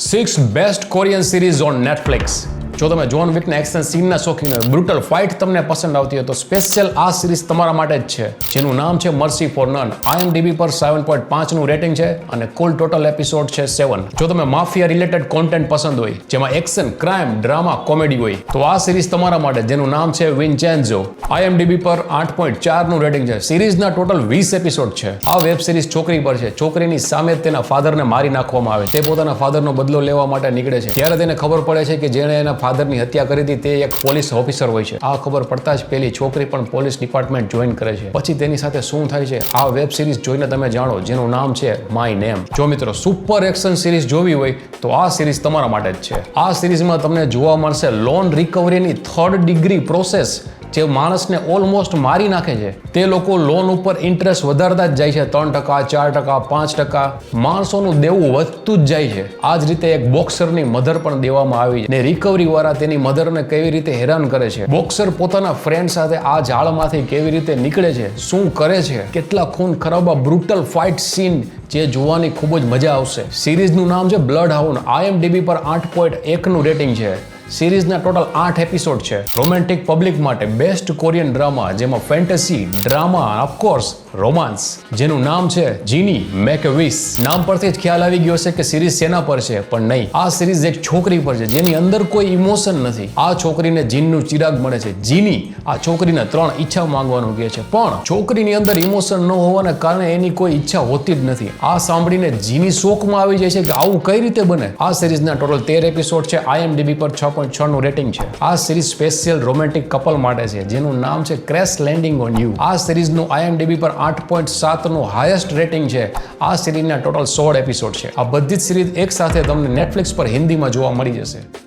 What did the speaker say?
6 best Korean series on Netflix. જો તમે John વિકના action સીનના શોખીન હોય, બ્રુટલ ફાઇટ તમને પસંદ આવતી હોય તો સ્પેશિયલ આ સિરીઝ તમારા માટે જ છે, જેનું નામ છે મર્સી ફોર નન. IMDb પર 7.5 નું રેટિંગ છે અને કુલ ટોટલ એપિસોડ છે 7. જો તમે માફિયા રિલેટેડ કોન્ટેન્ટ પસંદ હોય, જેમાં એક્શન, ક્રાઇમ, ડ્રામા, કોમેડી હોય, તો આ સિરીઝ તમારા માટે, જેનું નામ છે વિન્ચેન્ઝો. IMDb પર 8.4 નું રેટિંગ છે. સિરીઝના ટોટલ 20 એપિસોડ છે. આ વેબ સિરીઝ છોકરી પર છે. છોકરીની સામે તેના ફાધરને મારી નાખવામાં આવે. તે પોતાના ફાધરનો બદલો લેવા માટે નીકળે છે. ત્યારે તેને ખબર પડે છે કે જેણે એના ફાધરની હત્યા કરી હતી તે એક પોલીસ ઓફિસર હોય છે. આ ખબર પડતા જ પેલી છોકરી પણ પોલીસ ડિપાર્ટમેન્ટ જોઈન કરે છે. પછી તેની સાથે શું થાય છે આ વેબ સિરીઝ જોઈને તમે જાણો, જેનું નામ છે માય નેમ. જો મિત્રો સુપર એક્શન સિરીઝ જોવી હોય તો આ સિરીઝ તમારા માટે જ છે. આ સિરીઝમાં તમને જોવા મળશે લોન રિકવરીની 3rd ડિગ્રી પ્રોસેસ, જે માણસને ઓલમોસ્ટ મારી નાખે છે. તે લોકો લોન ઉપર ઇન્ટરેસ્ટ વધારતા જ જાય છે. 3%, 4%, 5%. માણસોનું દેવું વધતું જ જાય છે. આ જ રીતે એક બોક્સરની મધર પણ દેવામાં આવી છે ને રિકવરી વાળા તેની મધરને કેવી રીતે હેરાન કરે છે. બોક્સર પોતાના ફ્રેન્ડ સાથે આ જાળમાંથી કેવી રીતે નીકળે છે, શું કરે છે, કેટલા ખૂન ખરાબા બ્રુટલ ફાઇટ સીન, જે જોવાની ખૂબ જ મજા આવશે. સિરીઝનું નામ છે બ્લડ હાઉન્ડ. IMDb પર 8.1 નું રેટિંગ છે. સિરીઝના ટોટલ 8 એપિસોડ છે. રોમેન્ટિક પબ્લિક માટે બેસ્ટ કોરિયન ડ્રામા, જેમાં ફેન્ટસી, ડ્રામા, ઓફકોર્સ રોમાન્સ, જેનું નામ છે જીની મેક એ વિશ. નામ પરથી જ ખ્યાલ આવી ગયો હશે કે સિરીઝ શેના પર છે, પણ નહીં. આ સિરીઝ એક છોકરી પર છે જેની અંદર કોઈ ઇમોશન નથી. આ છોકરીને જીનનું ચિરાગ મળે છે. જીની આ છોકરીને 3 ઈચ્છા માંગવાનું કહે છે, પણ છોકરીની અંદર ઇમોશન ન હોવાને કારણે એની કોઈ ઈચ્છા હોતી જ નથી. આ સાંભળીને જીની શોકમાં આવી જાય છે કે આવું કઈ રીતે બને. આ સિરીઝના ટોટલ 13 એપિસોડ છે. IMDb પર 6.6 નું રેટિંગ છે. આ સિરીઝ સ્પેશિયલ રોમેન્ટિક કપલ માટે છે, જેનું નામ છે ક્રેશ લેન્ડિંગ ઓન યુ. આ સિરીઝનું IMDb પર 8.7 નું હાઈએસ્ટ રેટિંગ છે. આ સિરીઝના ટોટલ 16 એપિસોડ છે. આ બધી જ સિરીઝ એક સાથે તમને નેટફ્લિક્સ પર હિન્દીમાં જોવા મળી જશે.